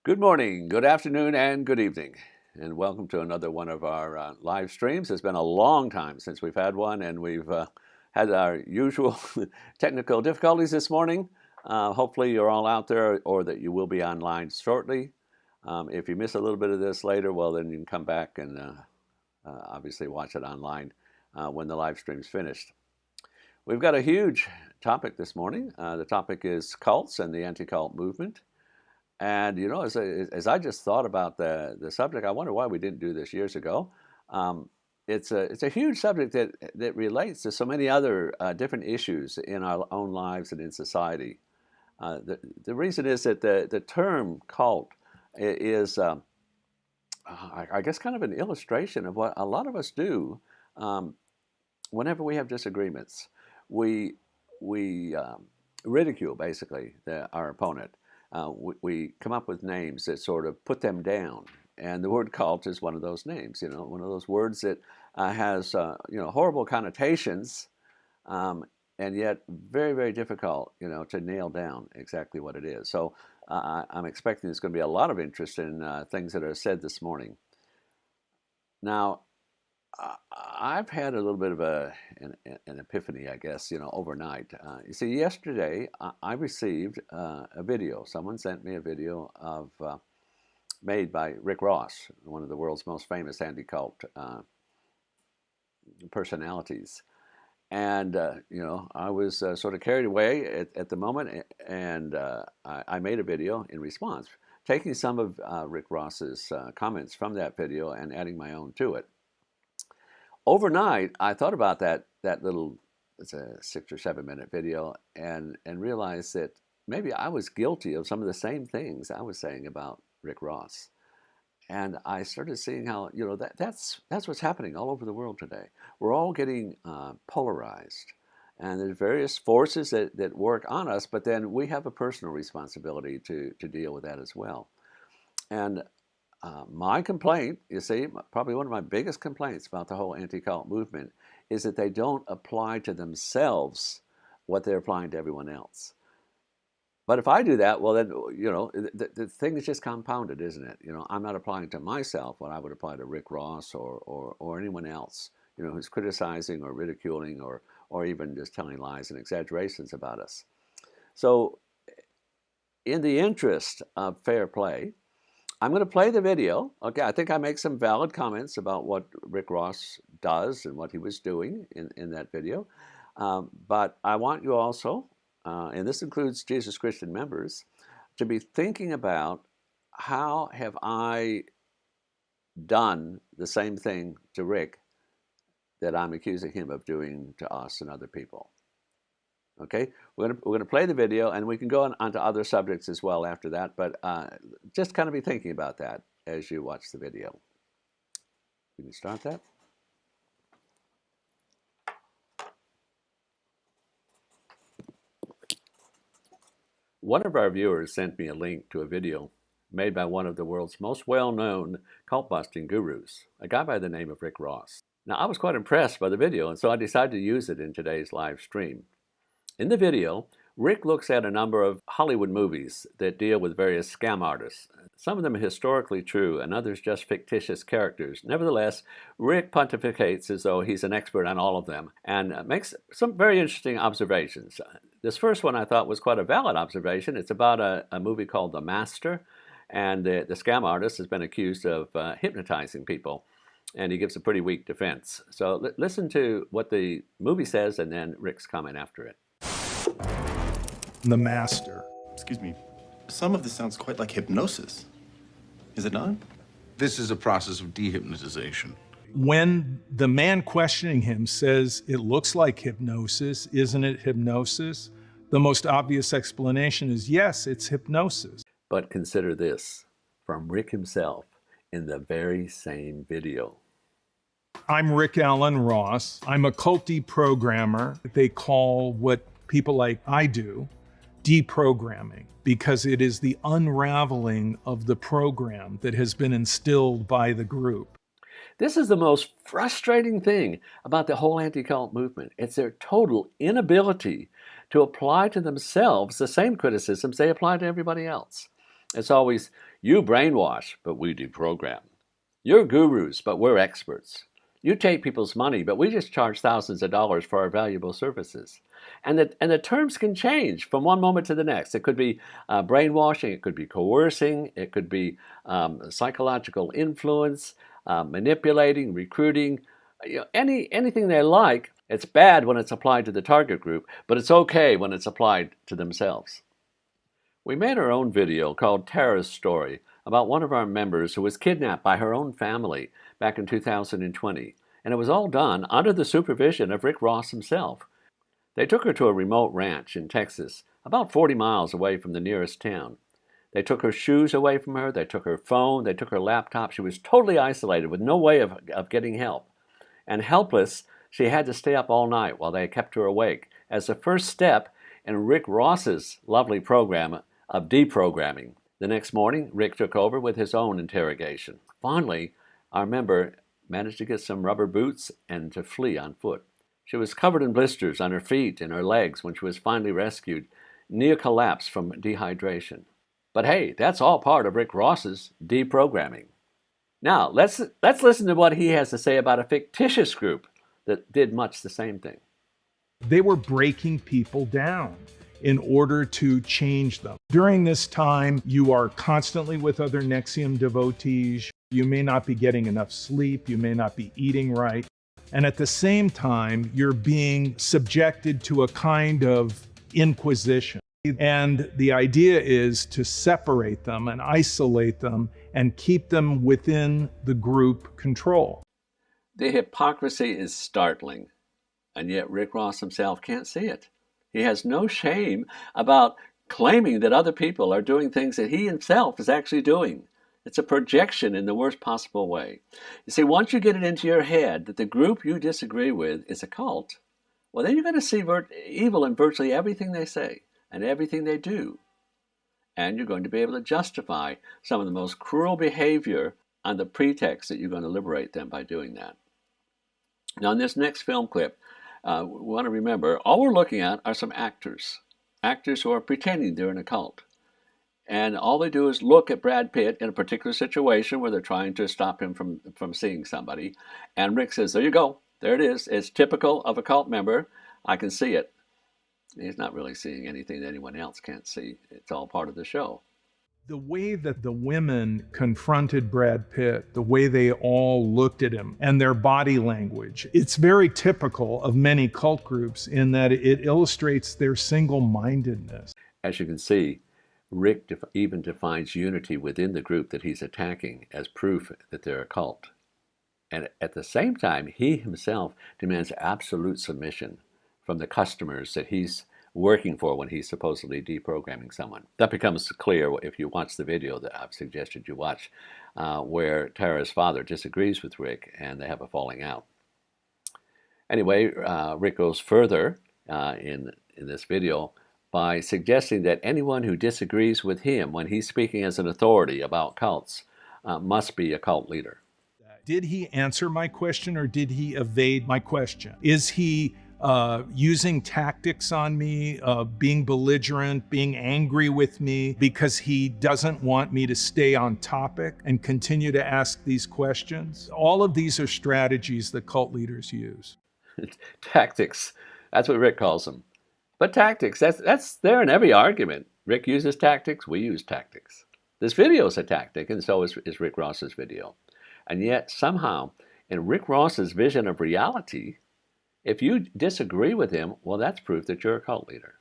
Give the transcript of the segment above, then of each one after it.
Good morning, good afternoon, and good evening, and welcome to another one of our live streams. It's been a long time since we've had one, and we've had our usual technical difficulties this morning. Hopefully you're all out there, or that you will be online shortly. If you miss a little bit of this later, well, then you can come back and obviously watch it online when the live stream's finished. We've got a huge topic this morning. The topic is cults and the anti-cult movement. And you know, as I just thought about the subject, I wonder why we didn't do this years ago. It's a huge subject that relates to so many other different issues in our own lives and in society. The reason is that the term cult is, I guess, kind of an illustration of what a lot of us do whenever we have disagreements. We ridicule basically our opponent. We come up with names that sort of put them down, and the word cult is one of those names. You know, one of those words that has horrible connotations, and yet very, very difficult, to nail down exactly what it is. So I'm expecting there's going to be a lot of interest in things that are said this morning. Now, I've had a little bit of an epiphany, I guess, overnight. You see, yesterday I received a video. Someone sent me a video of made by Rick Ross, one of the world's most famous anti-cult personalities. And, I was sort of carried away at the moment, and I made a video in response, taking some of Rick Ross's comments from that video and adding my own to it. Overnight, I thought about that little, it's a 6 or 7 minute video, and realized that maybe I was guilty of some of the same things I was saying about Rick Ross. And I started seeing how, that's what's happening all over the world today. We're all getting polarized. And there's various forces that work on us, but then we have a personal responsibility to deal with that as well. And my complaint, you see, probably one of my biggest complaints about the whole anti-cult movement is that they don't apply to themselves what they're applying to everyone else. But if I do that, well then, the thing is just compounded, isn't it? I'm not applying to myself what I would apply to Rick Ross or anyone else, who's criticizing or ridiculing or even just telling lies and exaggerations about us. So in the interest of fair play, I'm going to play the video. Okay, I think I make some valid comments about what Rick Ross does and what he was doing in that video. But I want you also, and this includes Jesus Christian members, to be thinking about how have I done the same thing to Rick that I'm accusing him of doing to us and other people. Okay, we're gonna play the video, and we can go on to other subjects as well after that, but just kind of be thinking about that as you watch the video. We can start that. One of our viewers sent me a link to a video made by one of the world's most well-known cult-busting gurus, a guy by the name of Rick Ross. Now, I was quite impressed by the video, and so I decided to use it in today's live stream. In the video, Rick looks at a number of Hollywood movies that deal with various scam artists. Some of them are historically true and others just fictitious characters. Nevertheless, Rick pontificates as though he's an expert on all of them and makes some very interesting observations. This first one I thought was quite a valid observation. It's about a movie called The Master, and the scam artist has been accused of hypnotizing people, and he gives a pretty weak defense. So listen to what the movie says and then Rick's comment after it. The Master. Excuse me, some of this sounds quite like hypnosis. Is it not? This is a process of dehypnotization. When the man questioning him says, it looks like hypnosis, isn't it hypnosis? The most obvious explanation is, yes, it's hypnosis. But consider this, from Rick himself in the very same video. I'm Rick Allen Ross. I'm a cult deprogrammer. They call what people like I do deprogramming, because it is the unraveling of the program that has been instilled by the group. This is the most frustrating thing about the whole anti-cult movement. It's their total inability to apply to themselves the same criticisms they apply to everybody else. It's always, you brainwash, but we deprogram. You're gurus, but we're experts. You take people's money, but we just charge thousands of dollars for our valuable services. And the terms can change from one moment to the next. It could be brainwashing, it could be coercing, it could be psychological influence, manipulating, recruiting, anything they like. It's bad when it's applied to the target group, but it's okay when it's applied to themselves. We made our own video called Tara's Story about one of our members who was kidnapped by her own family back in 2020, and it was all done under the supervision of Rick Ross himself. They took her to a remote ranch in Texas, about 40 miles away from the nearest town. They took her shoes away from her, they took her phone, they took her laptop. She was totally isolated with no way of getting help. And helpless, she had to stay up all night while they kept her awake as the first step in Rick Ross's lovely program of deprogramming. The next morning, Rick took over with his own interrogation. Finally, our member managed to get some rubber boots and to flee on foot. She was covered in blisters on her feet and her legs when she was finally rescued, near collapse from dehydration. But hey, that's all part of Rick Ross's deprogramming. Now, let's listen to what he has to say about a fictitious group that did much the same thing. They were breaking people down in order to change them. During this time, you are constantly with other NXIVM devotees. You may not be getting enough sleep. You may not be eating right. And at the same time, you're being subjected to a kind of inquisition. And the idea is to separate them and isolate them and keep them within the group control. The hypocrisy is startling, and yet Rick Ross himself can't see it. He has no shame about claiming that other people are doing things that he himself is actually doing. It's a projection in the worst possible way. You see, once you get it into your head that the group you disagree with is a cult, well, then you're going to see evil in virtually everything they say and everything they do. And you're going to be able to justify some of the most cruel behavior on the pretext that you're going to liberate them by doing that. Now, in this next film clip, we want to remember, all we're looking at are some actors who are pretending they're in a cult. And all they do is look at Brad Pitt in a particular situation where they're trying to stop him from seeing somebody. And Rick says, there you go. There it is. It's typical of a cult member. I can see it. He's not really seeing anything that anyone else can't see. It's all part of the show. The way that the women confronted Brad Pitt, the way they all looked at him, and their body language, it's very typical of many cult groups in that it illustrates their single-mindedness. As you can see, Rick even defines unity within the group that he's attacking as proof that they're a cult. And at the same time, he himself demands absolute submission from the customers that he's working for when he's supposedly deprogramming someone. That becomes clear if you watch the video that I've suggested you watch, where Tara's father disagrees with Rick and they have a falling out. Anyway, Rick goes further in this video by suggesting that anyone who disagrees with him when he's speaking as an authority about cults must be a cult leader. Did he answer my question or did he evade my question? Is he using tactics on me, being belligerent, being angry with me because he doesn't want me to stay on topic and continue to ask these questions? All of these are strategies that cult leaders use. Tactics, that's what Rick calls them. But tactics, that's there in every argument. Rick uses tactics, we use tactics. This video is a tactic, and so is Rick Ross's video. And yet, somehow, in Rick Ross's vision of reality, if you disagree with him, well, that's proof that you're a cult leader.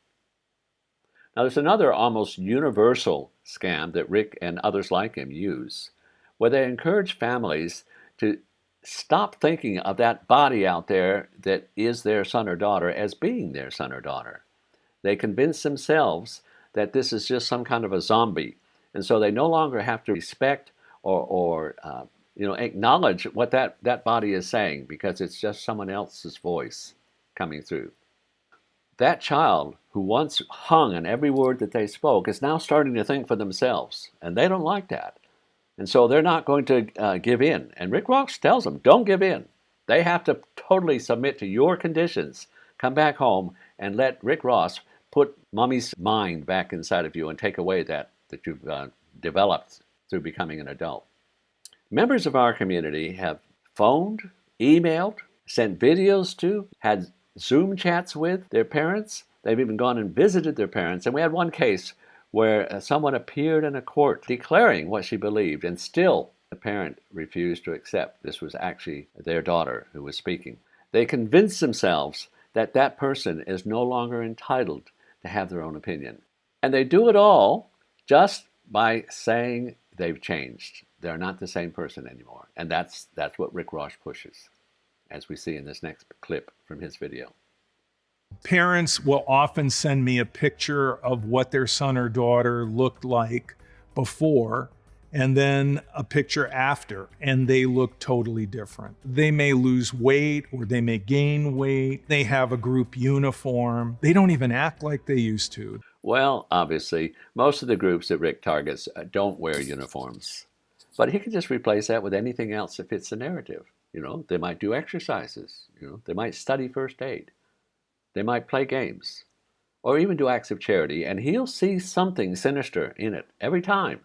Now, there's another almost universal scam that Rick and others like him use, where they encourage families to stop thinking of that body out there that is their son or daughter as being their son or daughter. They convince themselves that this is just some kind of a zombie, and so they no longer have to respect or acknowledge what that body is saying because it's just someone else's voice coming through. That child who once hung on every word that they spoke is now starting to think for themselves, and they don't like that. And so they're not going to give in. And Rick Ross tells them, don't give in. They have to totally submit to your conditions. Come back home and let Rick Ross put mommy's mind back inside of you and take away that you've developed through becoming an adult. Members of our community have phoned, emailed, sent videos to, had Zoom chats with their parents. They've even gone and visited their parents. And we had one case where someone appeared in a court declaring what she believed, and still the parent refused to accept this was actually their daughter who was speaking. They convinced themselves that that person is no longer entitled to have their own opinion. And they do it all just by saying they've changed. They're not the same person anymore. And that's what Rick Ross pushes, as we see in this next clip from his video. Parents will often send me a picture of what their son or daughter looked like before, and then a picture after, and they look totally different. They may lose weight or they may gain weight. They have a group uniform. They don't even act like they used to. Well, obviously, most of the groups that Rick targets don't wear uniforms. But he can just replace that with anything else that fits the narrative. You know, they might do exercises. You know, they might study first aid. They might play games. Or even do acts of charity, and he'll see something sinister in it every time.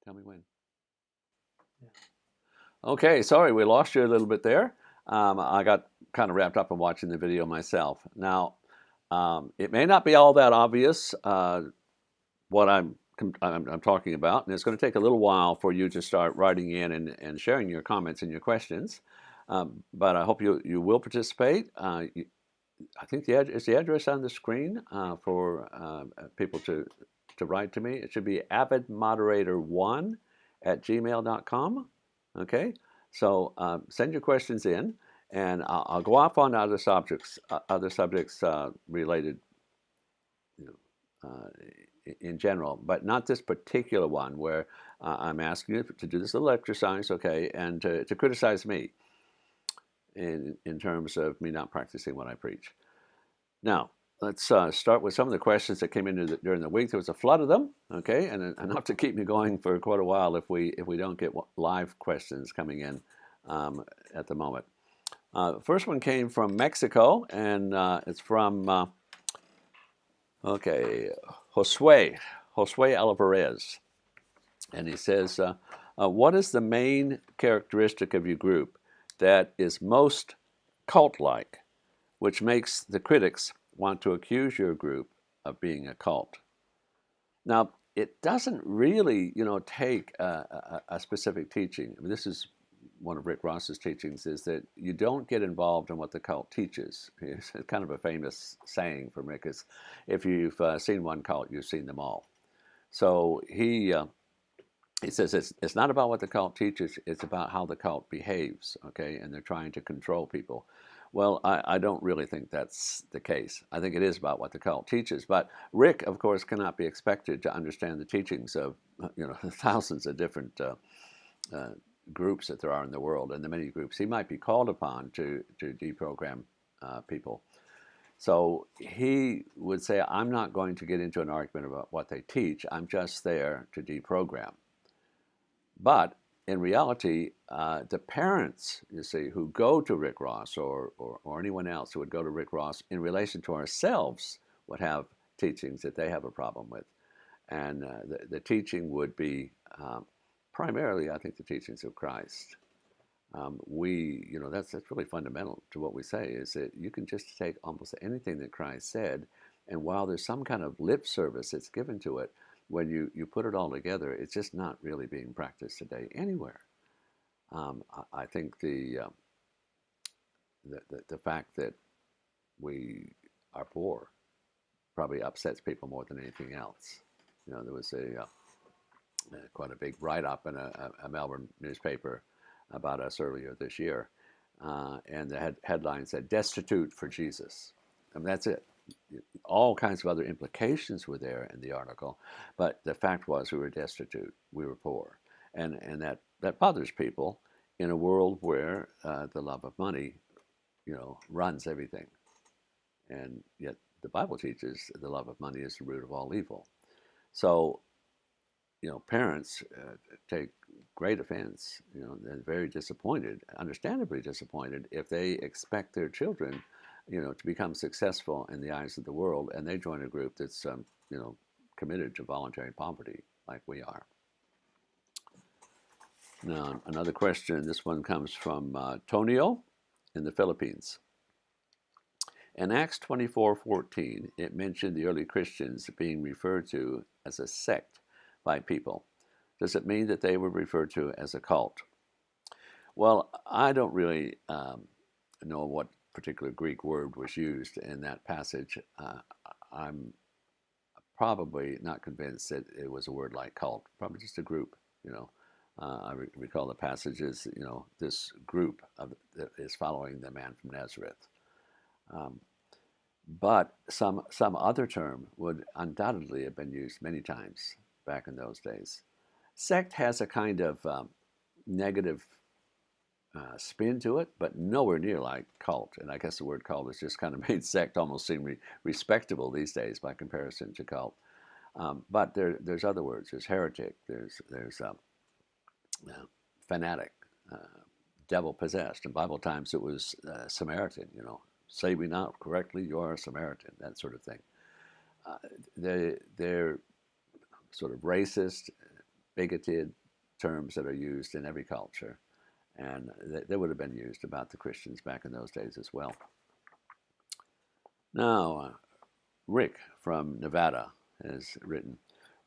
Tell me when. Okay, sorry, we lost you a little bit there. I got kind of wrapped up in watching the video myself. Now, it may not be all that obvious what I'm talking about, and it's going to take a little while for you to start writing in and sharing your comments and your questions. But I hope you will participate. I think is the address on the screen for people to write to me. It should be avidmoderator1@gmail.com. Okay, so send your questions in, and I'll go off on other subjects related, in general, but not this particular one where I'm asking you to do this little exercise, okay, and to criticize me in terms of me not practicing what I preach. Now, let's start with some of the questions that came in during the week. There was a flood of them, okay, and enough to keep me going for quite a while if we don't get live questions coming in at the moment. The first one came from Mexico, and it's from Josue Alvarez, and he says, "What is the main characteristic of your group that is most cult-like, which makes the critics want to accuse your group of being a cult?" Now, it doesn't really, take a specific teaching. I mean, this is one of Rick Ross's teachings, is that you don't get involved in what the cult teaches. It's kind of a famous saying from Rick is, if you've seen one cult, you've seen them all. So he says it's not about what the cult teaches, it's about how the cult behaves, okay? And they're trying to control people. Well, I don't really think that's the case. I think it is about what the cult teaches. But Rick, of course, cannot be expected to understand the teachings of thousands of different groups that there are in the world, and the many groups he might be called upon to deprogram people. So he would say, I'm not going to get into an argument about what they teach. I'm just there to deprogram. But in reality, the parents, you see, who go to Rick Ross or anyone else who would go to Rick Ross in relation to ourselves would have teachings that they have a problem with. And the teaching would be primarily, I think, the teachings of Christ. That's really fundamental to what we say, is that you can just take almost anything that Christ said, and while there's some kind of lip service that's given to it, when you put it all together, it's just not really being practiced today anywhere. I think the fact that we are poor probably upsets people more than anything else. There was quite a big write-up in a Melbourne newspaper about us earlier this year, and the headline said, "Destitute for Jesus." I mean, that's it. All kinds of other implications were there in the article, but the fact was we were destitute, we were poor, and that bothers people in a world where the love of money, runs everything, and yet the Bible teaches the love of money is the root of all evil. So, parents take great offense. They're very disappointed, understandably disappointed, if they expect their children to become successful in the eyes of the world, and they join a group that's committed to voluntary poverty like we are. Now, another question. This one comes from Tonio in the Philippines. In Acts 24:14, it mentioned the early Christians being referred to as a sect by people. Does it mean that they were referred to as a cult? Well, I don't really know what particular Greek word was used in that passage. I'm probably not convinced that it was a word like cult, probably just a group, I recall the passages, this group that is following the man from Nazareth. But some other term would undoubtedly have been used many times back in those days. Sect has a kind of negative spin to it, but nowhere near like cult. And I guess the word cult has just kind of made sect almost seem respectable these days by comparison to cult. But there's other words. There's heretic. There's fanatic, devil possessed. In Bible times, it was Samaritan. Say we not correctly, you are a Samaritan. That sort of thing. They're sort of racist, bigoted terms that are used in every culture. And they would have been used about the Christians back in those days as well. Now, Rick from Nevada has written,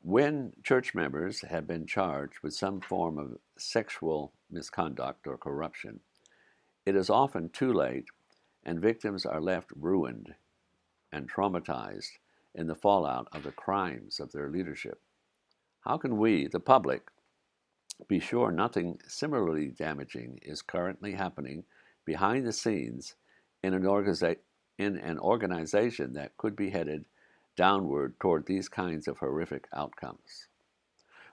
when church members have been charged with some form of sexual misconduct or corruption, it is often too late, and victims are left ruined and traumatized in the fallout of the crimes of their leadership. How can we, the public, be sure nothing similarly damaging is currently happening behind the scenes in an organization that could be headed downward toward these kinds of horrific outcomes?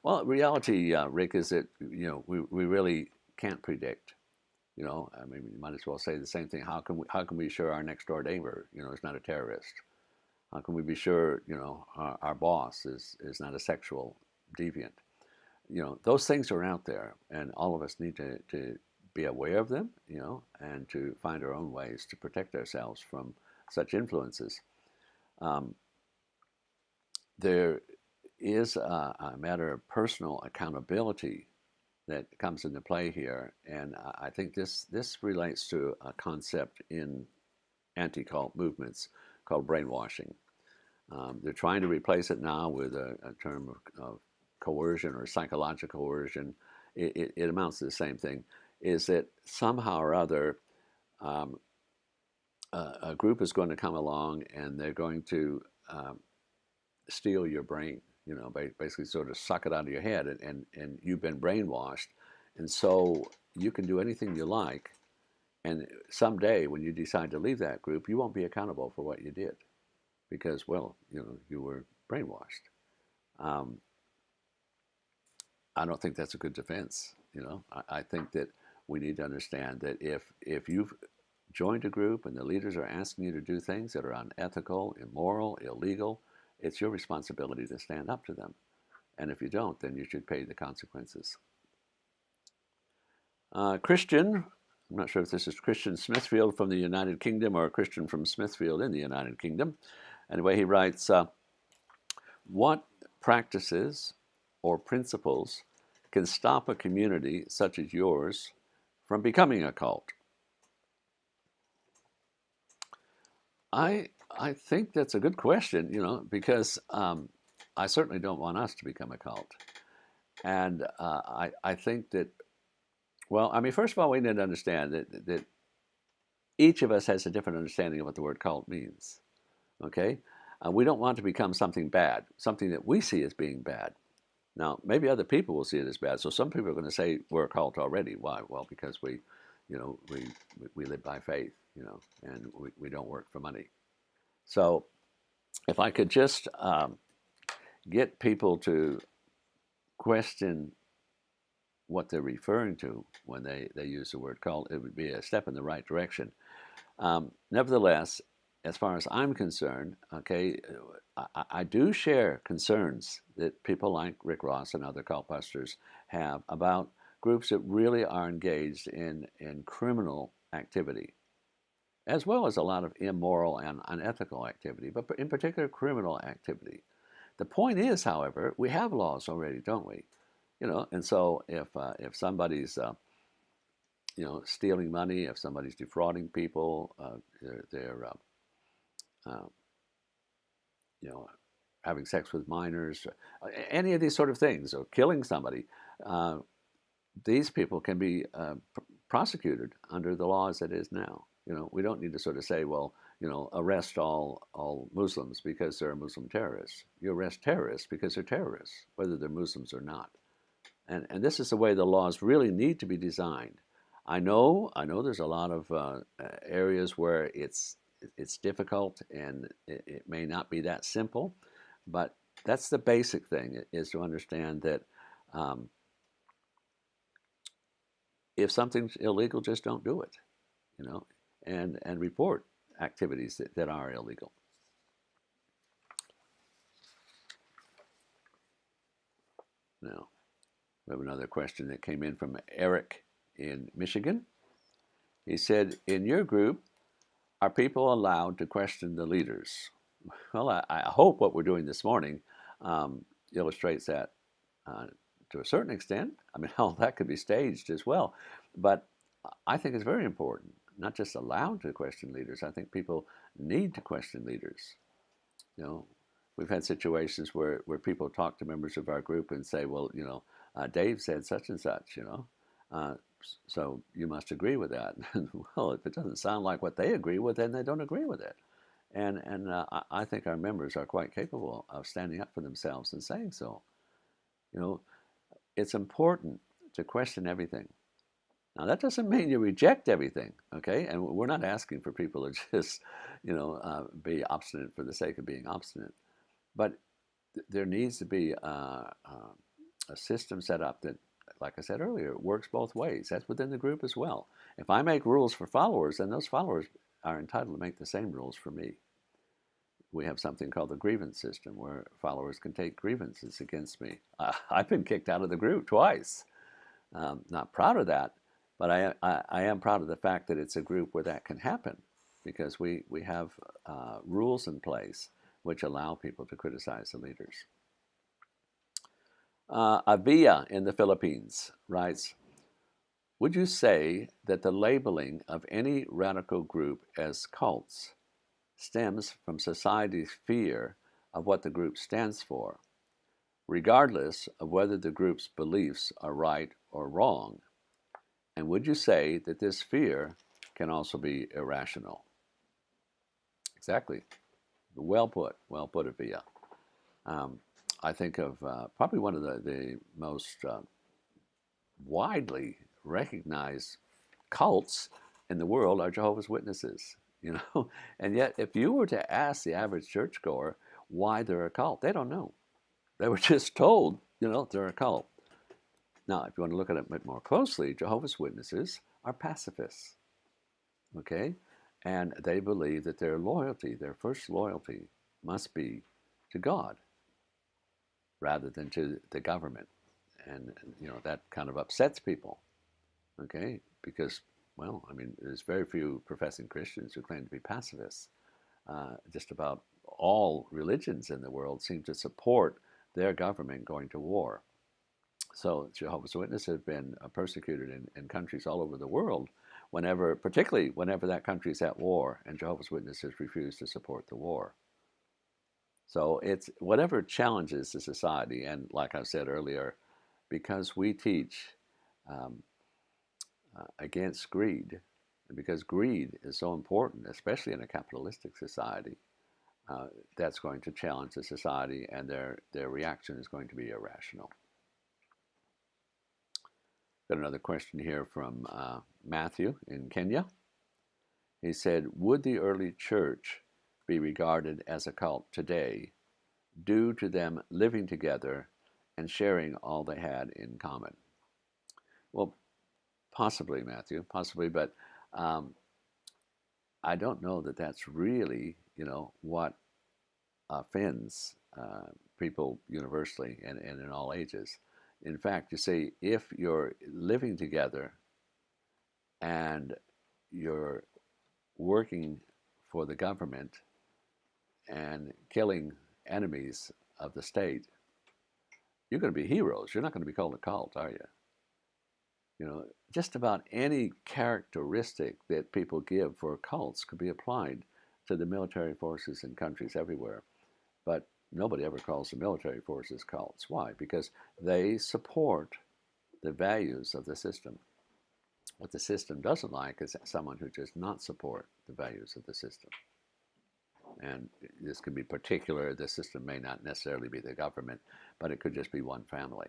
Well, reality, Rick, is that we really can't predict. I mean, you might as well say the same thing. How can we be sure our next door neighbor, is not a terrorist? How can we be sure, our boss is not a sexual deviant? Those things are out there, and all of us need to be aware of them, and to find our own ways to protect ourselves from such influences. There is a matter of personal accountability that comes into play here, and I think this relates to a concept in anti-cult movements called brainwashing. They're trying to replace it now with a term of coercion or psychological coercion. It amounts to the same thing, is that somehow or other a group is going to come along and they're going to steal your brain, basically sort of suck it out of your head, and you've been brainwashed, and so you can do anything you like, and someday when you decide to leave that group, you won't be accountable for what you did because, well, you were brainwashed. I don't think that's a good defense. I think that we need to understand that if you've joined a group and the leaders are asking you to do things that are unethical, immoral, illegal, it's your responsibility to stand up to them. And if you don't, then you should pay the consequences. Christian, I'm not sure if this is Christian Smithfield from the United Kingdom or Christian from Smithfield in the United Kingdom. Anyway, he writes, what practices or principles can stop a community such as yours from becoming a cult? I think that's a good question, because I certainly don't want us to become a cult. And I think that, well, I mean, first of all, we need to understand that each of us has a different understanding of what the word cult means, okay? We don't want to become something bad, something that we see as being bad. Now, maybe other people will see it as bad. So some people are going to say we're a cult already. Why? Well, because we live by faith, and we don't work for money. So if I could just get people to question what they're referring to when they use the word cult, it would be a step in the right direction. Nevertheless, as far as I'm concerned, okay, I do share concerns that people like Rick Ross and other cult busters have about groups that really are engaged in criminal activity, as well as a lot of immoral and unethical activity, but in particular criminal activity. The point is, however, we have laws already, don't we? And so if somebody's stealing money, if somebody's defrauding people, they're you know, having sex with minors, any of these sort of things, or killing somebody, these people can be prosecuted under the law as it is now. We don't need to sort of say, well, arrest all Muslims because they're Muslim terrorists. You arrest terrorists because they're terrorists, whether they're Muslims or not. And this is the way the laws really need to be designed. I know there's a lot of areas where it's difficult and it may not be that simple, but that's the basic thing, is to understand that if something's illegal, just don't do it, and report activities that are illegal. Now, we have another question that came in from Eric in Michigan. He said, in your group, are people allowed to question the leaders? Well, I hope what we're doing this morning illustrates that to a certain extent. I mean, all that could be staged as well. But I think it's very important, not just allowed to question leaders. I think people need to question leaders. We've had situations where people talk to members of our group and say, well, Dave said such and such, so you must agree with that. Well, if it doesn't sound like what they agree with, then they don't agree with it. And I think our members are quite capable of standing up for themselves and saying so. It's important to question everything. Now, that doesn't mean you reject everything, okay? And we're not asking for people to just, be obstinate for the sake of being obstinate. But there needs to be a system set up that, like I said earlier, works both ways. That's within the group as well. If I make rules for followers, then those followers are entitled to make the same rules for me. We have something called the grievance system, where followers can take grievances against me. I've been kicked out of the group twice. Not proud of that, but I am proud of the fact that it's a group where that can happen, because we have rules in place which allow people to criticize the leaders. Avia in the Philippines writes, would you say that the labeling of any radical group as cults stems from society's fear of what the group stands for, regardless of whether the group's beliefs are right or wrong? And would you say that this fear can also be irrational? Exactly. Well put, Avia. I think of probably one of the most widely recognized cults in the world are Jehovah's Witnesses. And yet if you were to ask the average churchgoer why they're a cult, they don't know. They were just told, they're a cult. Now, if you want to look at it a bit more closely, Jehovah's Witnesses are pacifists, okay? And they believe that their first loyalty, must be to God rather than to the government. And that kind of upsets people, okay? Because, well, I mean, there's very few professing Christians who claim to be pacifists. Just about all religions in the world seem to support their government going to war. So Jehovah's Witnesses have been persecuted in countries all over the world, particularly whenever that country is at war, and Jehovah's Witnesses refuse to support the war. So it's whatever challenges the society, and like I said earlier, because we teach against greed, and because greed is so important, especially in a capitalistic society, that's going to challenge the society, and their reaction is going to be irrational. Got another question here from Matthew in Kenya. He said, would the early church be regarded as a cult today due to them living together and sharing all they had in common? Well, possibly, Matthew, possibly, but I don't know that that's really, what offends people universally and in all ages. In fact, you see, if you're living together and you're working for the government and killing enemies of the state, you're going to be heroes. You're not going to be called a cult, are you? You know, just about any characteristic that people give for cults could be applied to the military forces in countries everywhere. But nobody ever calls the military forces cults. Why? Because they support the values of the system. What the system doesn't like is someone who does not support the values of the system. And this could be particular. The system may not necessarily be the government, but it could just be one family.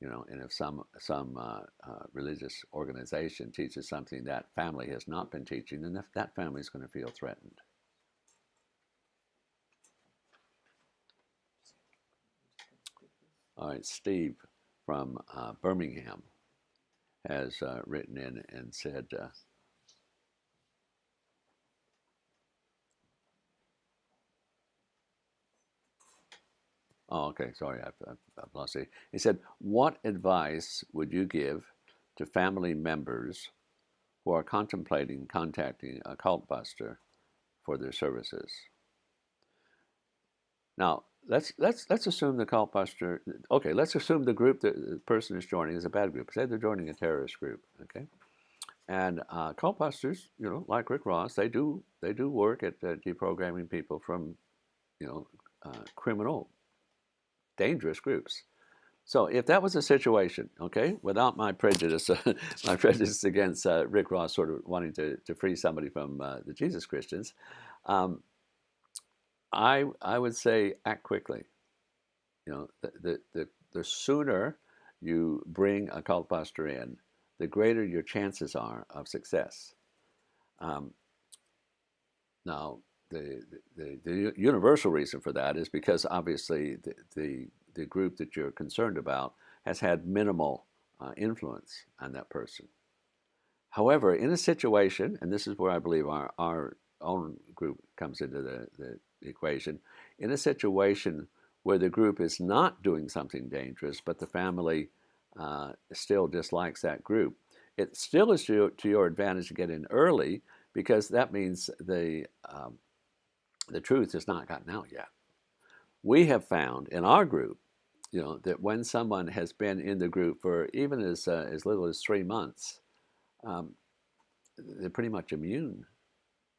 You know, and if some religious organization teaches something that family has not been teaching, then that family is going to feel threatened. All right, Steve from Birmingham has written in and said, oh, okay, sorry, I've lost it. He said, what advice would you give to family members who are contemplating contacting a cult buster for their services? Now, let's assume the cult buster, okay, let's assume the group that the person is joining is a bad group. Say they're joining a terrorist group, okay? And cult busters, you know, like Rick Ross, they do work at deprogramming people from, you know, criminal, dangerous groups. So if that was a situation, okay, without my prejudice, my prejudice against Rick Ross sort of wanting to free somebody from the Jesus Christians, I would say act quickly. You know, the sooner you bring a cult buster in, the greater your chances are of success. Now, the universal reason for that is because obviously the group that you're concerned about has had minimal influence on that person. However, in a situation, and this is where I believe our own group comes into the equation, in a situation where the group is not doing something dangerous, but the family still dislikes that group, it still is to your advantage to get in early, because that means the truth has not gotten out yet. We have found in our group, you know, that when someone has been in the group for even as little as 3 months, they're pretty much immune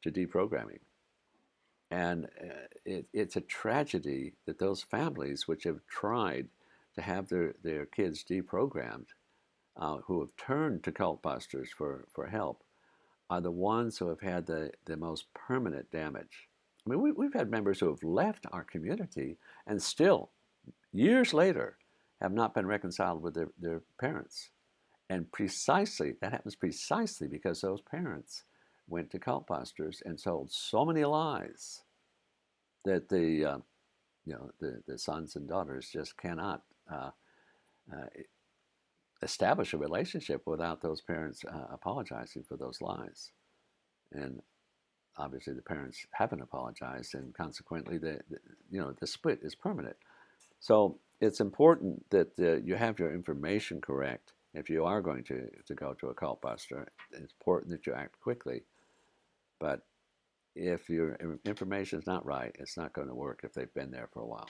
to deprogramming. And it's a tragedy that those families which have tried to have their kids deprogrammed, who have turned to cult busters for help, are the ones who have had the most permanent damage. I mean, we've had members who have left our community and still, years later, have not been reconciled with their parents. And precisely, that happens precisely because those parents went to cult busters and told so many lies that the sons and daughters just cannot establish a relationship without those parents apologizing for those lies. And obviously the parents haven't apologized, and consequently the split is permanent. So it's important that you have your information correct. If you are going to go to a cult buster, it's important that you act quickly. But if your information is not right, it's not going to work if they've been there for a while.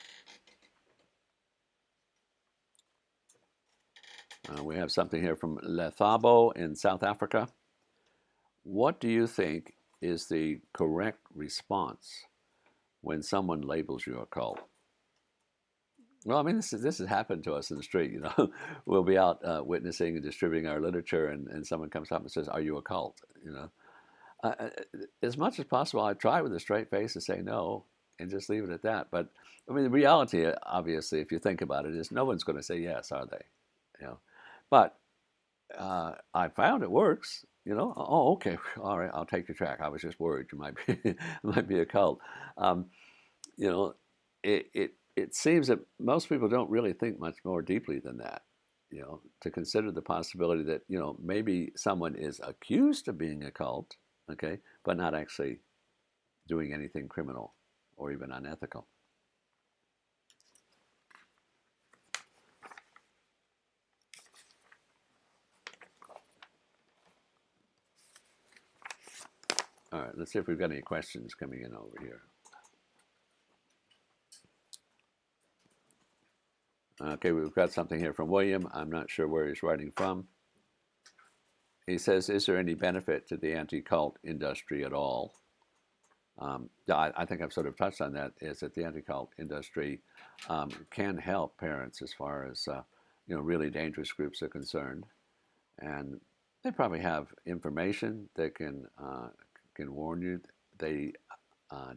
We have something here from Lethabo in South Africa. What do you think is the correct response when someone labels you a cult? Well, I mean, this has happened to us in the street. You know, we'll be out witnessing and distributing our literature, and someone comes up and says, "Are you a cult?" You know, as much as possible, I try with a straight face to say no and just leave it at that. But I mean, the reality, obviously, if you think about it, is no one's going to say yes, are they? You know, but I found it works. You know, oh, okay, all right, I'll take your track. I was just worried you might be might be a cult. You know, it seems that most people don't really think much more deeply than that. You know, to consider the possibility that, you know, maybe someone is accused of being a cult, okay, but not actually doing anything criminal or even unethical. All right, let's see if we've got any questions coming in over here. Okay, we've got something here from William. I'm not sure where he's writing from. He says, is there any benefit to the anti-cult industry at all? I think I've sort of touched on that, is that the anti-cult industry can help parents as far as really dangerous groups are concerned. And they probably have information that can warn you. They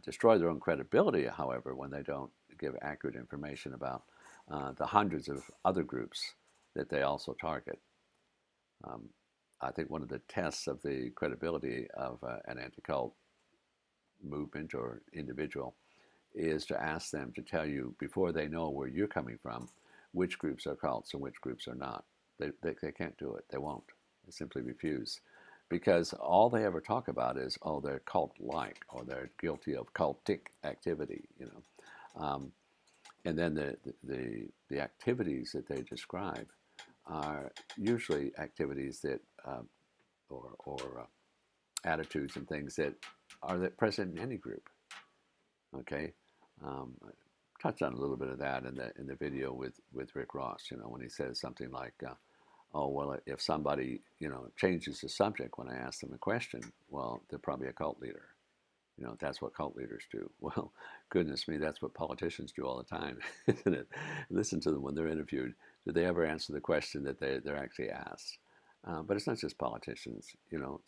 destroy their own credibility, however, when they don't give accurate information about the hundreds of other groups that they also target. I think one of the tests of the credibility of an anti-cult movement or individual is to ask them to tell you, before they know where you're coming from, which groups are cults and which groups are not. They can't do it. They won't. They simply refuse. Because all they ever talk about is, oh, they're cult-like, or they're guilty of cultic activity, and then the activities that they describe are usually activities that, or attitudes and things that are present in any group. Okay, I touched on a little bit of that in the video with Rick Ross. When he says something like, "Oh, well, if somebody changes the subject when I ask them a question, well, they're probably a cult leader." That's what cult leaders do. Well, goodness me, that's what politicians do all the time, isn't it? Listen to them when they're interviewed. Do they ever answer the question that they're actually asked? But it's not just politicians.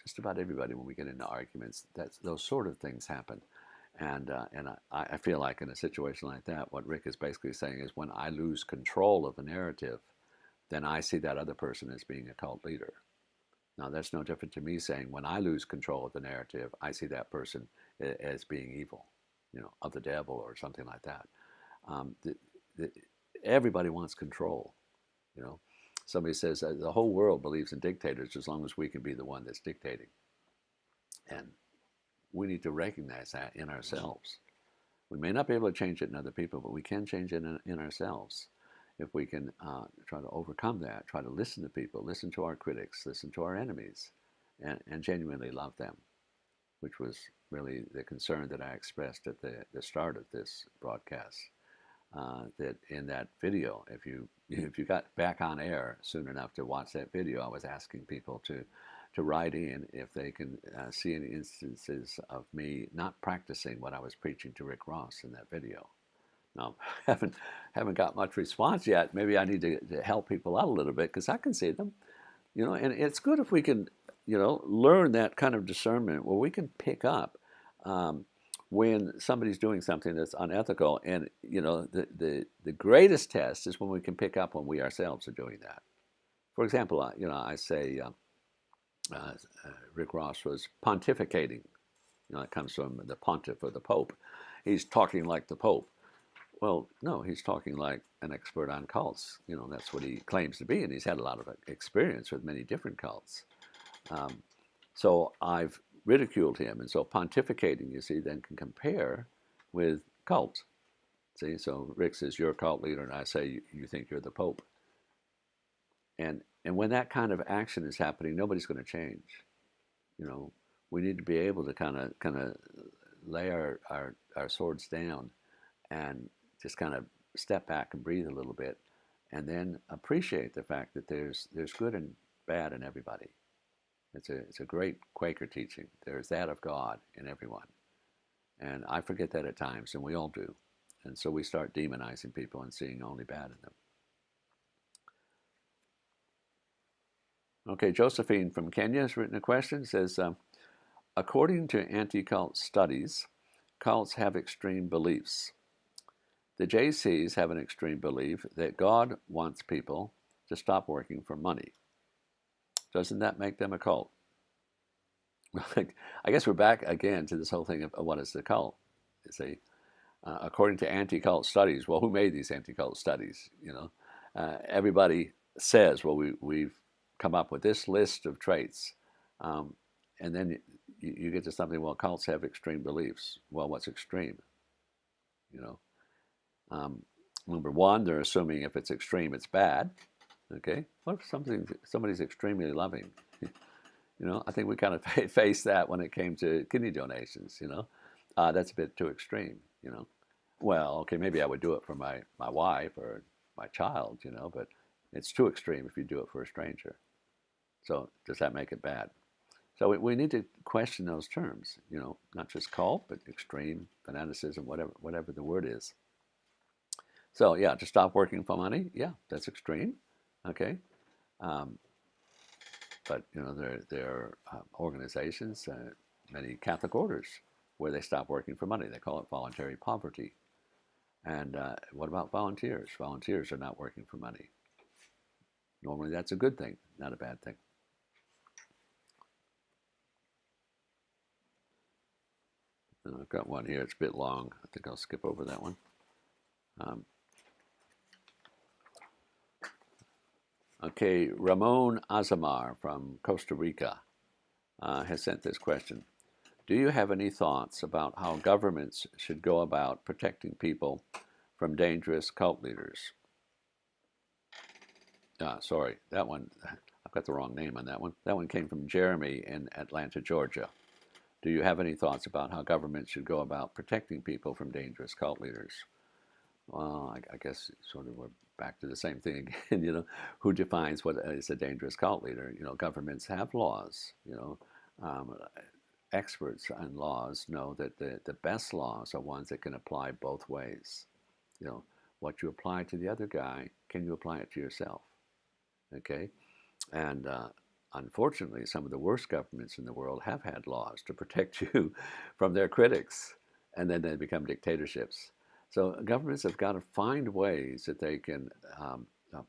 Just about everybody, when we get into arguments, those sort of things happen. And I feel like in a situation like that, what Rick is basically saying is, when I lose control of the narrative, then I see that other person as being a cult leader. Now, that's no different to me saying, when I lose control of the narrative, I see that person as being evil, of the devil or something like that. Everybody wants control. Somebody says the whole world believes in dictators as long as we can be the one that's dictating. And we need to recognize that in ourselves. We may not be able to change it in other people, but we can change it in ourselves. If we can try to overcome that, try to listen to people, listen to our critics, listen to our enemies, and genuinely love them, which was really the concern that I expressed at the start of this broadcast. That in that video, if you got back on air soon enough to watch that video, I was asking people to write in if they can see any instances of me not practicing what I was preaching to Rick Ross in that video. Now, haven't got much response yet. Maybe I need to help people out a little bit, because I can see them, and it's good if we can, learn that kind of discernment where we can pick up when somebody's doing something that's unethical. And, the greatest test is when we can pick up when we ourselves are doing that. For example, I say Rick Ross was pontificating. It comes from the pontiff or the pope. He's talking like the pope. Well, no, he's talking like an expert on cults. That's what he claims to be, and he's had a lot of experience with many different cults. So I've ridiculed him, and so pontificating, you see, then can compare with cults. See, so Rick says, you're a cult leader, and I say, you think you're the Pope. And when that kind of action is happening, nobody's going to change. We need to be able to kind of lay our swords down and just kind of step back and breathe a little bit, and then appreciate the fact that there's good and bad in everybody. It's a great Quaker teaching. There's that of God in everyone. And I forget that at times, and we all do. And so we start demonizing people and seeing only bad in them. Okay, Josephine from Kenya has written a question. Says, according to anti-cult studies, cults have extreme beliefs. The JCs have an extreme belief that God wants people to stop working for money. Doesn't that make them a cult? I guess we're back again to this whole thing of what is the cult. You see, according to anti-cult studies, well, who made these anti-cult studies? Everybody says, well, we've come up with this list of traits, and then you get to something. Well, cults have extreme beliefs. Well, what's extreme? Number one, they're assuming if it's extreme, it's bad. Okay, what if somebody's extremely loving? I think we kind of faced that when it came to kidney donations. That's a bit too extreme. Well, okay, maybe I would do it for my wife or my child, you know, but it's too extreme if you do it for a stranger. So does that make it bad? So we need to question those terms, you know, not just cult, but extreme, fanaticism, whatever the word is. So yeah, to stop working for money, yeah, that's extreme, okay. Um, but you know, there are organizations, many Catholic orders, where they stop working for money. They call it voluntary poverty. And what about volunteers? Volunteers are not working for money. Normally, that's a good thing, not a bad thing. I've got one here. It's a bit long. I think I'll skip over that one. Okay, Ramon Azamar from Costa Rica has sent this question. Do you have any thoughts about how governments should go about protecting people from dangerous cult leaders? Sorry, that one, I've got the wrong name on that one. That one came from Jeremy in Atlanta, Georgia. Do you have any thoughts about how governments should go about protecting people from dangerous cult leaders? Well, I guess sort of we're back to the same thing again, you know, who defines what is a dangerous cult leader? You know, governments have laws, you know. Experts on laws know that the best laws are ones that can apply both ways. You know, what you apply to the other guy, can you apply it to yourself? Okay? And unfortunately, some of the worst governments in the world have had laws to protect you from their critics, and then they become dictatorships. So governments have got to find ways that they can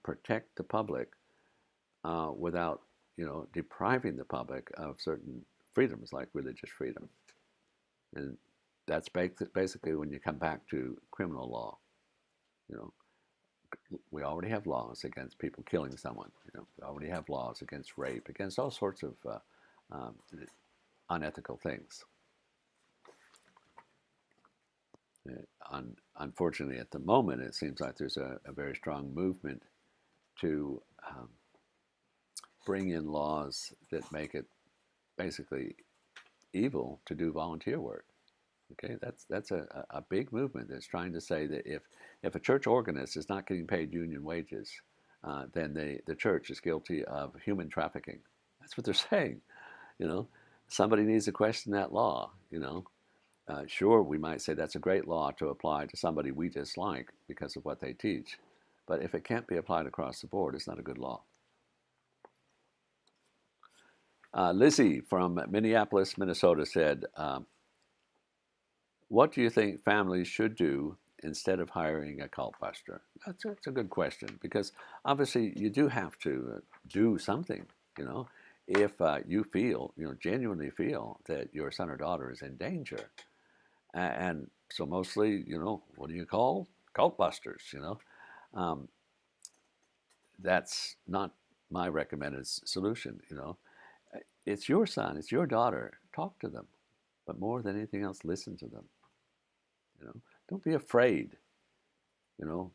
protect the public without, you know, depriving the public of certain freedoms like religious freedom. And that's basically when you come back to criminal law. You know, we already have laws against people killing someone. You know, we already have laws against rape, against all sorts of unethical things. Unfortunately, at the moment, it seems like there's a very strong movement to bring in laws that make it basically evil to do volunteer work. Okay, that's a big movement that's trying to say that if a church organist is not getting paid union wages, then the church is guilty of human trafficking. That's what they're saying. You know, somebody needs to question that law. You know, sure, we might say that's a great law to apply to somebody we dislike because of what they teach, but if it can't be applied across the board, it's not a good law. Lizzie from Minneapolis, Minnesota said, what do you think families should do instead of hiring a cult buster? That's a good question, because obviously you do have to do something, you know. If you feel, you know, genuinely feel that your son or daughter is in danger. And so mostly, you know, what do you call? Cult busters, you know. That's not my recommended solution, you know. It's your son, it's your daughter. Talk to them. But more than anything else, listen to them. You know, don't be afraid. You know,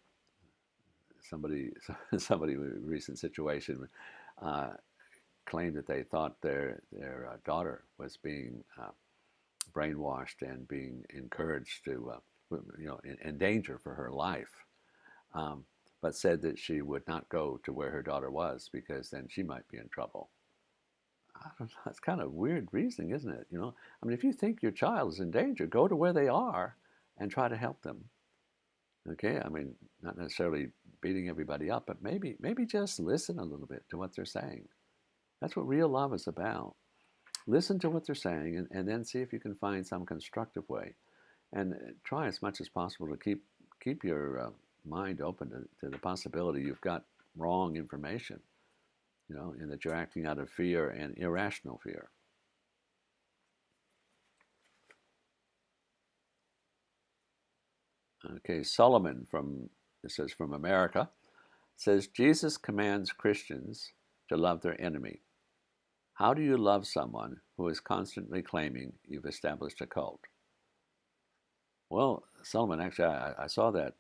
somebody in a recent situation claimed that they thought their daughter was being brainwashed and being encouraged to, you know, in danger for her life, but said that she would not go to where her daughter was because then she might be in trouble. I don't know, that's kind of weird reasoning, isn't it? You know, I mean, if you think your child is in danger, go to where they are and try to help them. Okay, I mean, not necessarily beating everybody up, but maybe just listen a little bit to what they're saying. That's what real love is about. Listen to what they're saying, and then see if you can find some constructive way, and try as much as possible to keep your mind open to the possibility you've got wrong information. You know, and that you're acting out of fear and irrational fear. Okay, Solomon from America says, Jesus commands Christians to love their enemy. How do you love someone who is constantly claiming you've established a cult? Well, Solomon, actually, I saw that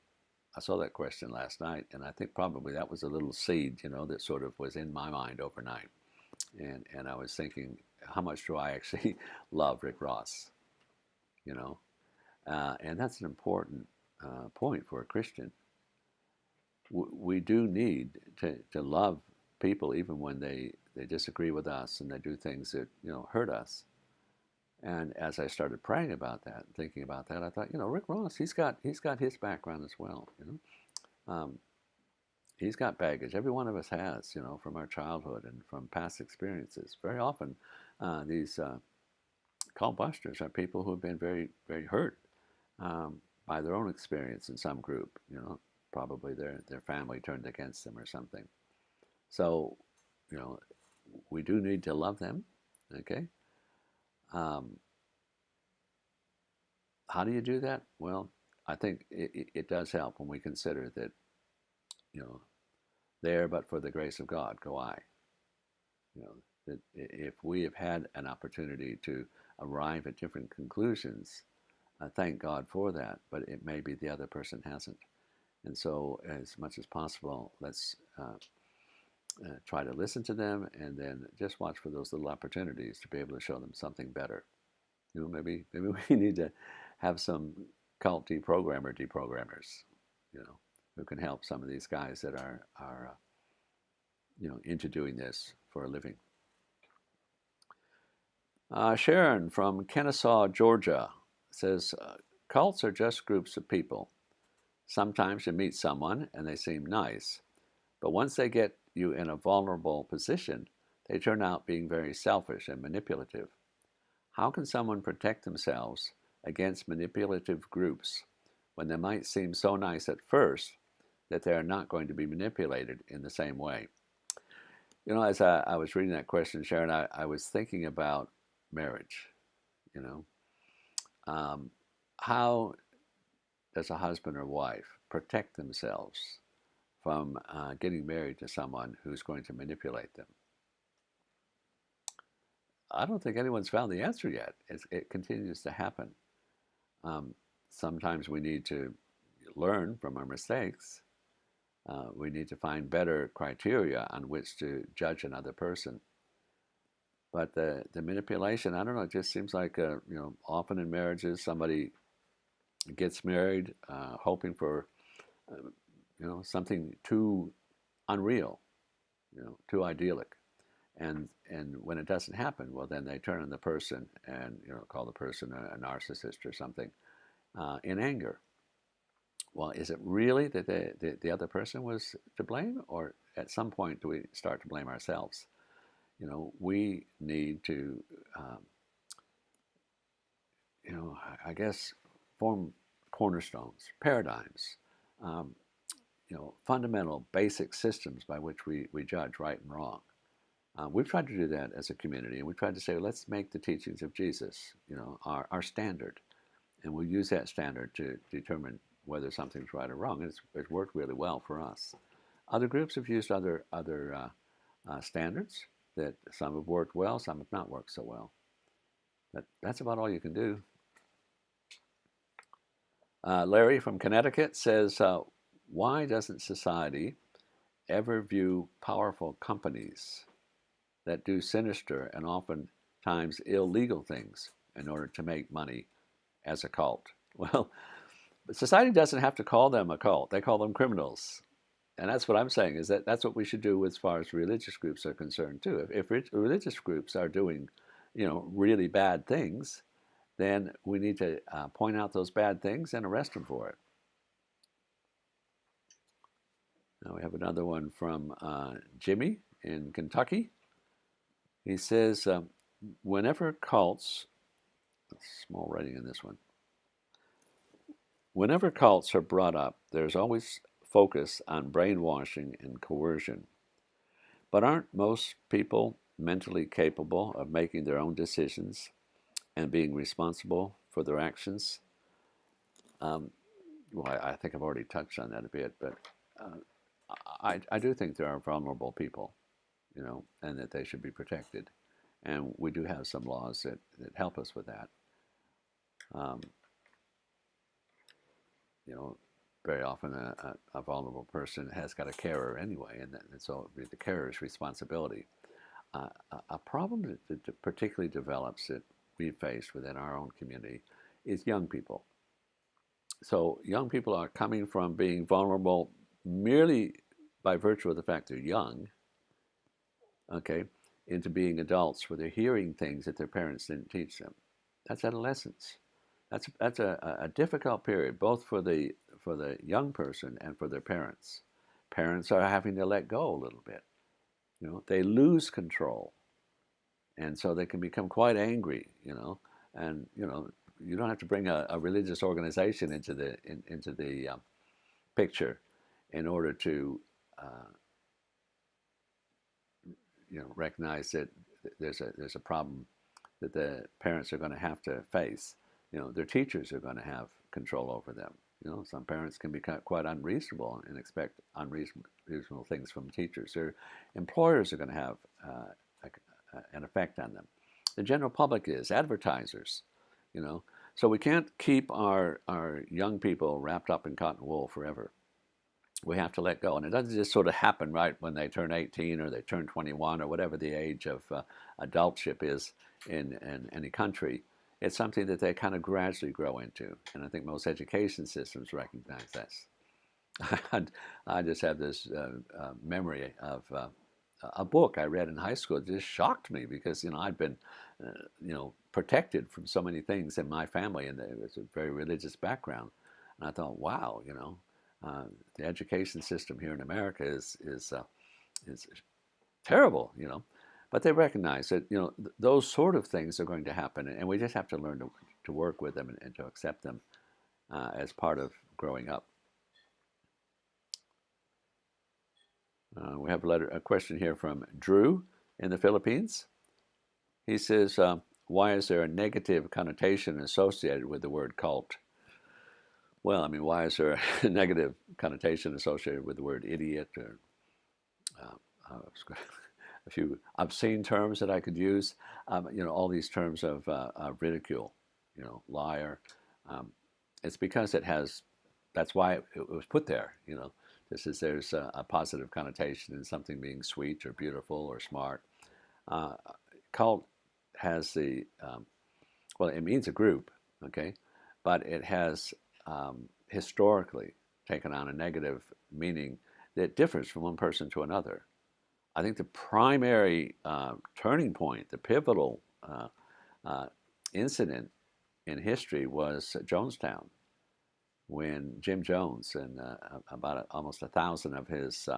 question last night, and I think probably that was a little seed, you know, that sort of was in my mind overnight. And I was thinking, how much do I actually love Rick Ross? You know, and that's an important point for a Christian. we do need to love people even when they disagree with us and they do things that hurt us. And as I started praying about that, thinking about that, I thought, Rick Ross, he's got his background as well. He's got baggage. Every one of us has, from our childhood and from past experiences. Very often, these cult busters are people who have been very, very hurt by their own experience in some group. Probably their family turned against them or something. So, we do need to love them. Okay. How do you do that? Well, I think it does help when we consider that, there but for the grace of God go I. That if we have had an opportunity to arrive at different conclusions, thank God for that, but it may be the other person hasn't. And so as much as possible, let's try to listen to them and then just watch for those little opportunities to be able to show them something better. Maybe we need to have some cult deprogrammers, who can help some of these guys that are into doing this for a living. Sharon from Kennesaw, Georgia says, cults are just groups of people. Sometimes you meet someone and they seem nice, but once they get you in a vulnerable position, they turn out being very selfish and manipulative. How can someone protect themselves against manipulative groups when they might seem so nice at first that they are not going to be manipulated in the same way? As I was reading that question, Sharon, I was thinking about marriage. How does a husband or wife protect themselves from getting married to someone who's going to manipulate them? I don't think anyone's found the answer yet. It continues to happen. Sometimes we need to learn from our mistakes. We need to find better criteria on which to judge another person. But the manipulation, I don't know, it just seems like, often in marriages, somebody gets married hoping for, something too unreal, too idyllic. And when it doesn't happen, well, then they turn on the person and, call the person a narcissist or something in anger. Well, is it really that the other person was to blame, or at some point do we start to blame ourselves? We need to, I guess, form cornerstones, paradigms, fundamental, basic systems by which we judge right and wrong. We've tried to do that as a community, and we've tried to say, let's make the teachings of Jesus, our standard, and we'll use that standard to determine whether something's right or wrong. And it's worked really well for us. Other groups have used other standards that some have worked well, some have not worked so well. But that's about all you can do. Larry from Connecticut says, why doesn't society ever view powerful companies that do sinister and oftentimes illegal things in order to make money as a cult? Well, society doesn't have to call them a cult. They call them criminals. And that's what I'm saying, is that's what we should do as far as religious groups are concerned too. If religious groups are doing, really bad things, then we need to point out those bad things and arrest them for it. Now we have another one from Jimmy in Kentucky. He says, whenever cults, small writing in this one, whenever cults are brought up, there's always focus on brainwashing and coercion. But aren't most people mentally capable of making their own decisions and being responsible for their actions? Well, I think I've already touched on that a bit, but I do think there are vulnerable people, and that they should be protected. And we do have some laws that help us with that. Very often a vulnerable person has got a carer anyway, and so the carer's responsibility. A problem that particularly develops that we face within our own community is young people. So young people are coming from being vulnerable merely by virtue of the fact they're young, okay, into being adults where they're hearing things that their parents didn't teach them. That's adolescence. That's a difficult period, both for the young person and for their parents. Parents are having to let go a little bit. You know, they lose control, and so they can become quite angry. You know, and you don't have to bring a religious organization into the picture in order to recognize that there's a problem that the parents are going to have to face. You know, their teachers are going to have control over them. You know, some parents can be quite unreasonable and expect unreasonable things from teachers. Their employers are going to have an effect on them. The general public is advertisers. You know, so we can't keep our young people wrapped up in cotton wool forever. We have to let go, and it doesn't just sort of happen right when they turn 18 or they turn 21 or whatever the age of adultship is in any country. It's something that they kind of gradually grow into, and I think most education systems recognize this. I just have this memory of a book I read in high school. It just shocked me because I'd been protected from so many things in my family, and it was a very religious background. And I thought, wow, the education system here in America is terrible, But they recognize that those sort of things are going to happen, and we just have to learn to work with them and to accept them as part of growing up. We have a question here from Drew in the Philippines. He says, why is there a negative connotation associated with the word cult? Well, I mean, why is there a negative connotation associated with the word idiot or a few obscene terms that I could use? All these terms of ridicule, liar. It's because that's why it was put there, This is there's a positive connotation in something being sweet or beautiful or smart. Cult has it means a group, okay, but it has historically taken on a negative meaning that differs from one person to another. I think the primary turning point, the pivotal incident in history was Jonestown, when Jim Jones and about almost 1,000 of his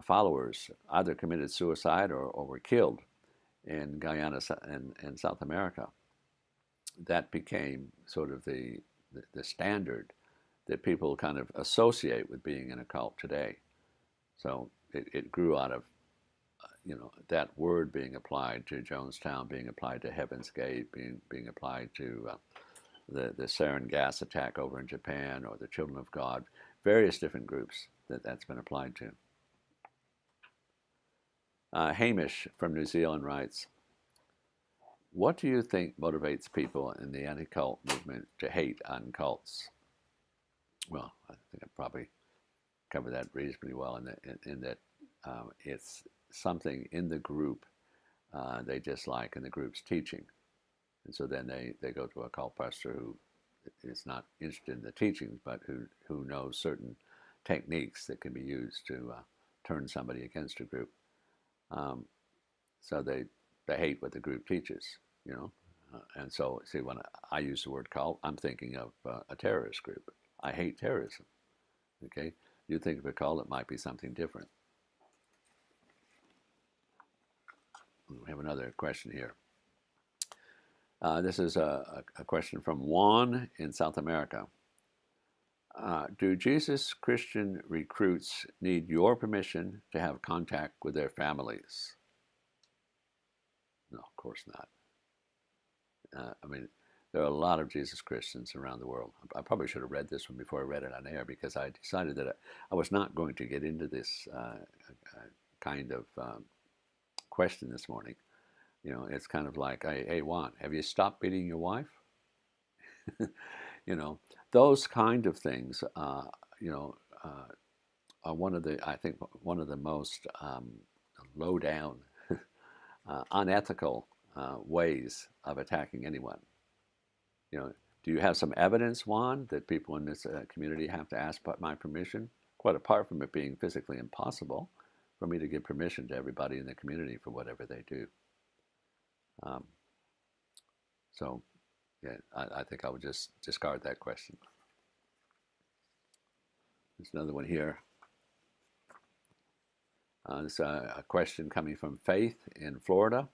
followers either committed suicide or were killed in Guyana and South America. That became sort of the standard that people kind of associate with being in a cult today. So it grew out of that word being applied to Jonestown, being applied to Heaven's Gate, being applied to the sarin gas attack over in Japan, or the Children of God, various different groups that's been applied to. Hamish from New Zealand writes, what do you think motivates people in the anti-cult movement to hate on cults? Well, I think I probably covered that reasonably well in that it's something in the group they dislike in the group's teaching. And so then they go to a cult pastor who is not interested in the teachings, but who knows certain techniques that can be used to turn somebody against a group. So they hate what the group teaches, and so, see, when I use the word cult, I'm thinking of a terrorist group. I hate terrorism, okay? You think of a cult, it might be something different. We have another question here. This is a question from Juan in South America. Do Jesus Christian recruits need your permission to have contact with their families? No, of course not. I mean, there are a lot of Jesus Christians around the world. I probably should have read this one before I read it on air, because I decided that I was not going to get into this kind of question this morning. It's kind of like, hey, Juan, have you stopped beating your wife? Those kind of things, are I think one of the most low down, unethical ways of attacking anyone. Do you have some evidence, Juan, that people in this community have to ask my permission? quite apart from it being physically impossible for me to give permission to everybody in the community for whatever they do. So, yeah, I think I would just discard that question. There's another one here. There's a question coming from Faith in Florida.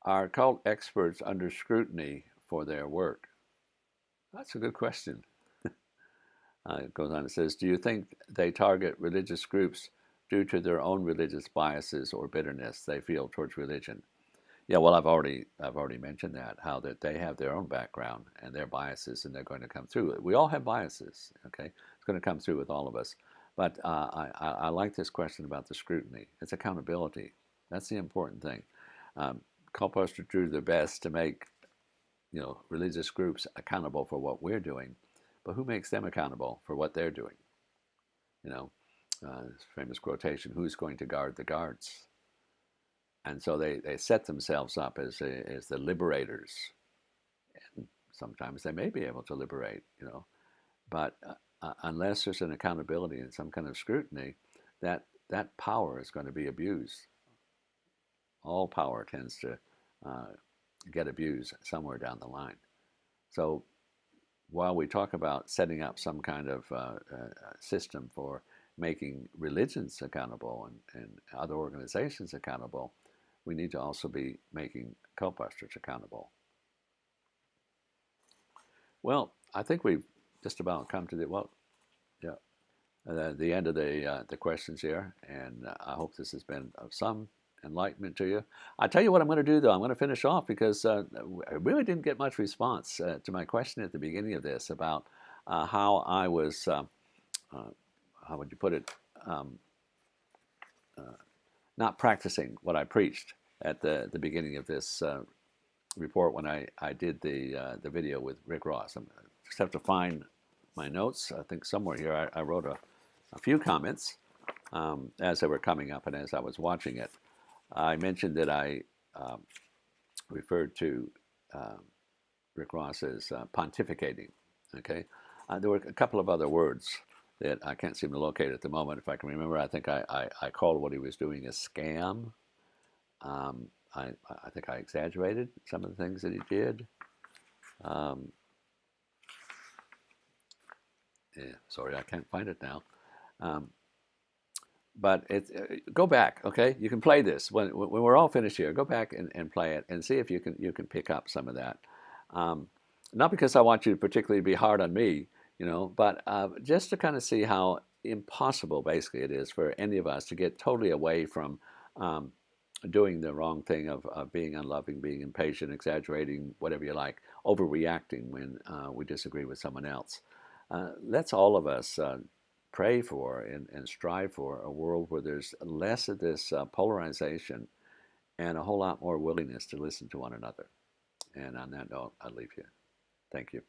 Are cult experts under scrutiny for their work? That's a good question. It goes on, it says, do you think they target religious groups due to their own religious biases or bitterness they feel towards religion? Yeah, well, I've already mentioned that, how that they have their own background and their biases, and they're going to come through. We all have biases, okay? It's going to come through with all of us. But I like this question about the scrutiny. It's accountability. That's the important thing. Cultbusters do their best to make, religious groups accountable for what we're doing, but who makes them accountable for what they're doing? This famous quotation, who's going to guard the guards? And so they set themselves up as the liberators. And sometimes they may be able to liberate, but unless there's an accountability and some kind of scrutiny, that power is going to be abused. All power tends to get abused somewhere down the line. So while we talk about setting up some kind of system for making religions accountable and other organizations accountable, we need to also be making cultbusters accountable. Well, I think we've just about come to the end of the questions here, and I hope this has been of some enlightenment to you. I tell you what I'm going to do, though. I'm going to finish off because I really didn't get much response to my question at the beginning of this about how I was, how would you put it, not practicing what I preached at the beginning of this report when I did the video with Rick Ross. I just have to find my notes. I think somewhere here I wrote a few comments as they were coming up and as I was watching it. I mentioned that I referred to Rick Ross as pontificating. Okay, there were a couple of other words that I can't seem to locate at the moment. If I can remember, I think I called what he was doing a scam. I think I exaggerated some of the things that he did. Yeah, sorry, I can't find it now. But go back, okay? You can play this when we're all finished here. Go back and play it and see if you can pick up some of that. Not because I want you to particularly be hard on me, but just to kind of see how impossible basically it is for any of us to get totally away from doing the wrong thing of being unloving, being impatient, exaggerating, whatever you like, overreacting when we disagree with someone else. Let's all of us pray for and strive for a world where there's less of this polarization and a whole lot more willingness to listen to one another. And on that note, I'll leave you. Thank you.